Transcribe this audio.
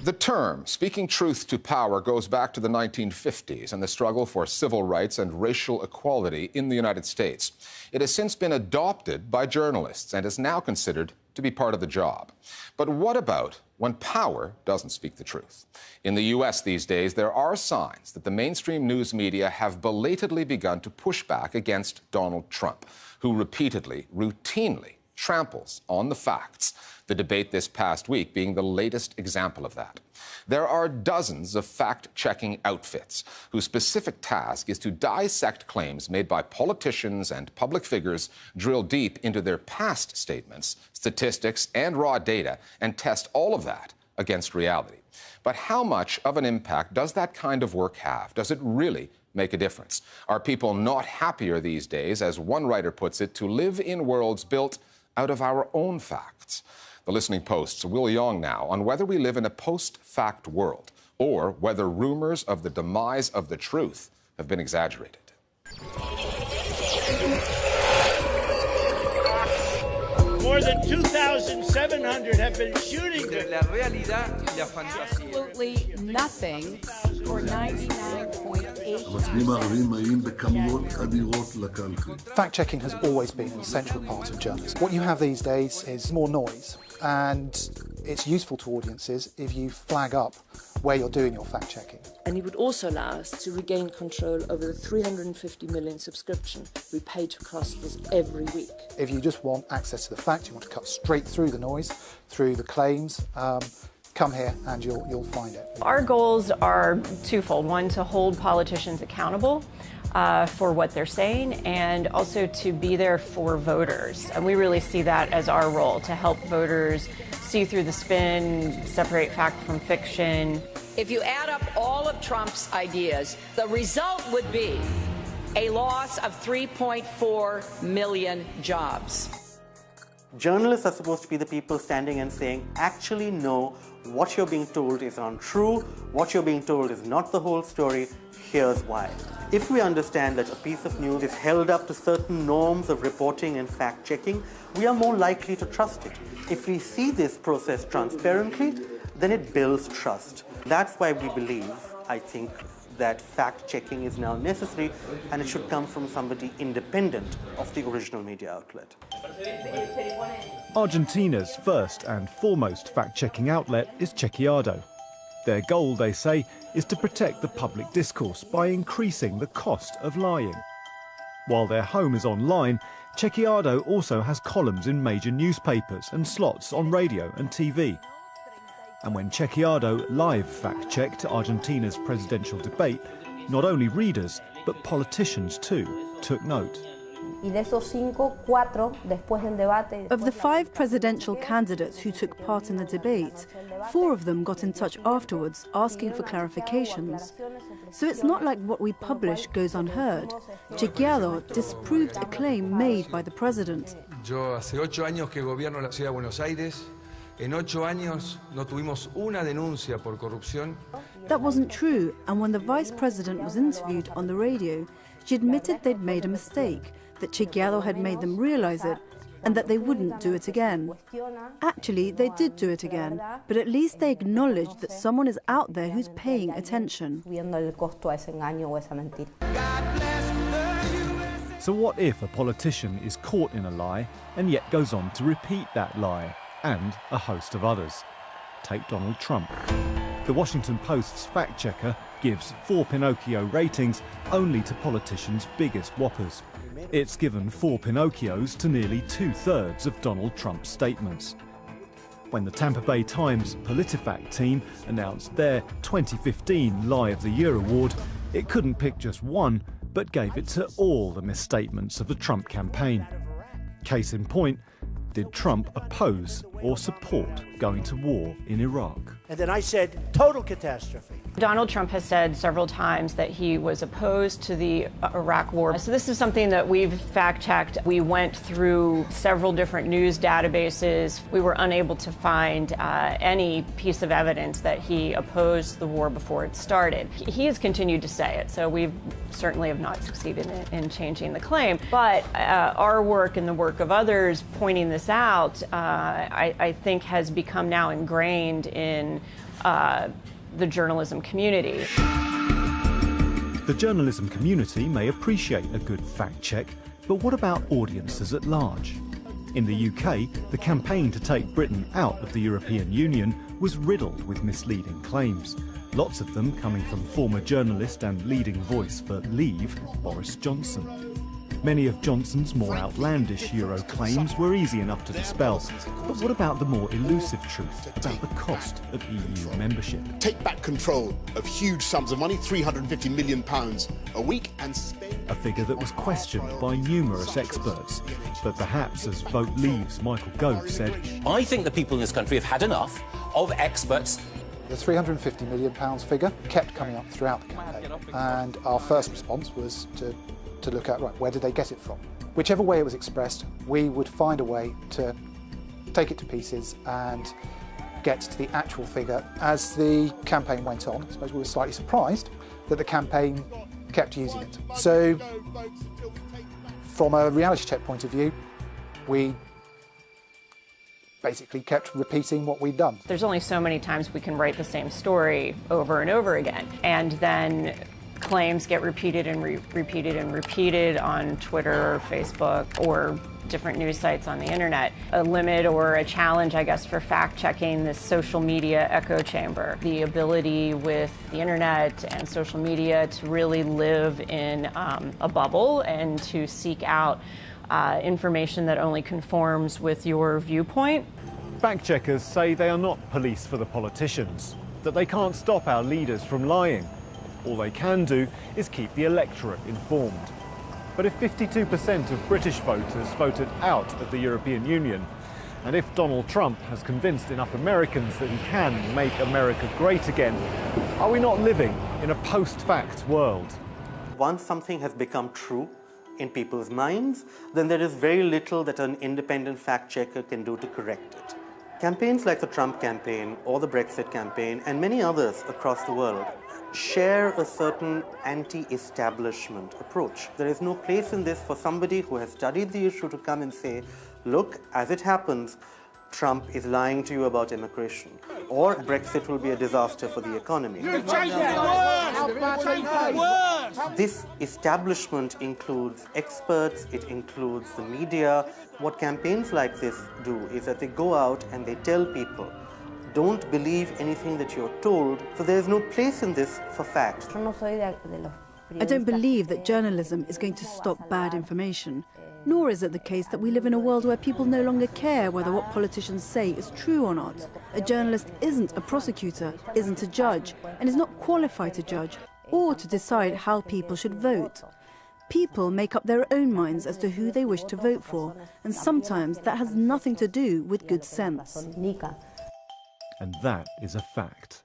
The term speaking truth to power goes back to the 1950s and the struggle for civil rights and racial equality in the United States. It has since been adopted by journalists and is now considered to be part of the job. But what about when power doesn't speak the truth? In the U.S. these days, there are signs that the mainstream news media have belatedly begun to push back against Donald Trump, who routinely tramples on the facts, the debate this past week being the latest example of that. There are dozens of fact-checking outfits whose specific task is to dissect claims made by politicians and public figures, drill deep into their past statements, statistics, and raw data, and test all of that against reality. But how much of an impact does that kind of work have? Does it really make a difference? Are people not happier these days, as one writer puts it, to live in worlds built out of our own facts? The Listening Post's Will Yong now on whether we live in a post-fact world or whether rumors of the demise of the truth have been exaggerated. More than 2,700 have been shooting. Absolutely nothing, or 99.8%. Fact-checking has always been an essential part of journalism. What you have these days is more noise, and it's useful to audiences if you flag up where you're doing your fact-checking. And it would also allow us to regain control over the 350 million subscription we pay to Crossless every week. If you just want access to the facts, you want to cut straight through the noise, through the claims, come here and you'll find it. Our goals are twofold. One, to hold politicians accountable for what they're saying, and also to be there for voters. And we really see that as our role, to help voters see through the spin, separate fact from fiction. If you add up all of Trump's ideas, the result would be a loss of 3.4 million jobs. Journalists are supposed to be the people standing and saying, actually, no, what you're being told is untrue, what you're being told is not the whole story, here's why. If we understand that a piece of news is held up to certain norms of reporting and fact-checking, we are more likely to trust it. If we see this process transparently, then it builds trust. That's why we believe, I think, that fact-checking is now necessary, and it should come from somebody independent of the original media outlet. Argentina's first and foremost fact-checking outlet is Chequeado. Their goal, they say, is to protect the public discourse by increasing the cost of lying. While their home is online, Chequeado also has columns in major newspapers and slots on radio and TV. And when Chequeado live fact-checked Argentina's presidential debate, not only readers, but politicians too took note. Of the 5 presidential candidates who took part in the debate, 4 of them got in touch afterwards asking for clarifications. So it's not like what we publish goes unheard. Chequeado disproved a claim made by the president. Yo hace 8 años que gobierno la ciudad de Buenos Aires. En 8 años no tuvimos una denuncia por corrupción. That wasn't true, and when the vice president was interviewed on the radio, she admitted they'd made a mistake, that Chequeado had made them realize it, and that they wouldn't do it again. Actually, they did do it again, but at least they acknowledged that someone is out there who's paying attention. So what if a politician is caught in a lie and yet goes on to repeat that lie, and a host of others? Take Donald Trump. The Washington Post's fact-checker gives 4 Pinocchio ratings only to politicians' biggest whoppers. It's given 4 Pinocchios to nearly 2/3 of Donald Trump's statements. When the Tampa Bay Times PolitiFact team announced their 2015 Lie of the Year award, it couldn't pick just one, but gave it to all the misstatements of the Trump campaign. Case in point, did Trump oppose or support going to war in Iraq? And then I said, total catastrophe. Donald Trump has said several times that he was opposed to the Iraq war. So this is something that we've fact-checked. We went through several different news databases. We were unable to find any piece of evidence that he opposed the war before it started. He has continued to say it, so we certainly have not succeeded in changing the claim. But our work and the work of others pointing this out, I I think has become now ingrained in the journalism community. The journalism community may appreciate a good fact check, but what about audiences at large? In the UK, the campaign to take Britain out of the European Union was riddled with misleading claims, lots of them coming from former journalist and leading voice for Leave, Boris Johnson. Many of Johnson's more outlandish Euro claims were easy enough to dispel. But what about the more elusive truth about the cost of EU membership? Take back control of huge sums of money, £350 million a week, and spend... A figure that was questioned by numerous experts. But perhaps, as Vote Leave's Michael Gove said, I think the people in this country have had enough of experts. The £350 million figure kept coming up throughout the campaign, and our first response was to look at, right, where did they get it from? Whichever way it was expressed, we would find a way to take it to pieces and get to the actual figure. As the campaign went on, I suppose we were slightly surprised that the campaign kept using it. So, from a reality check point of view, we basically kept repeating what we'd done. There's only so many times we can write the same story over and over again, and then claims get repeated and repeated and repeated on Twitter or Facebook or different news sites on the internet. A limit or a challenge, I guess, for fact-checking this social media echo chamber. The ability with the internet and social media to really live in a bubble and to seek out information that only conforms with your viewpoint. Fact-checkers say they are not police for the politicians, that they can't stop our leaders from lying. All they can do is keep the electorate informed. But if 52% of British voters voted out of the European Union, and if Donald Trump has convinced enough Americans that he can make America great again, are we not living in a post-fact world? Once something has become true in people's minds, then there is very little that an independent fact checker can do to correct it. Campaigns like the Trump campaign or the Brexit campaign and many others across the world share a certain anti-establishment approach. There is no place in this for somebody who has studied the issue to come and say, look, as it happens, Trump is lying to you about immigration, or Brexit will be a disaster for the economy. This establishment includes experts, it includes the media. What campaigns like this do is that they go out and they tell people, don't believe anything that you're told, so there's no place in this for fact. I don't believe that journalism is going to stop bad information, nor is it the case that we live in a world where people no longer care whether what politicians say is true or not. A journalist isn't a prosecutor, isn't a judge, and is not qualified to judge or to decide how people should vote. People make up their own minds as to who they wish to vote for, and sometimes that has nothing to do with good sense. And that is a fact.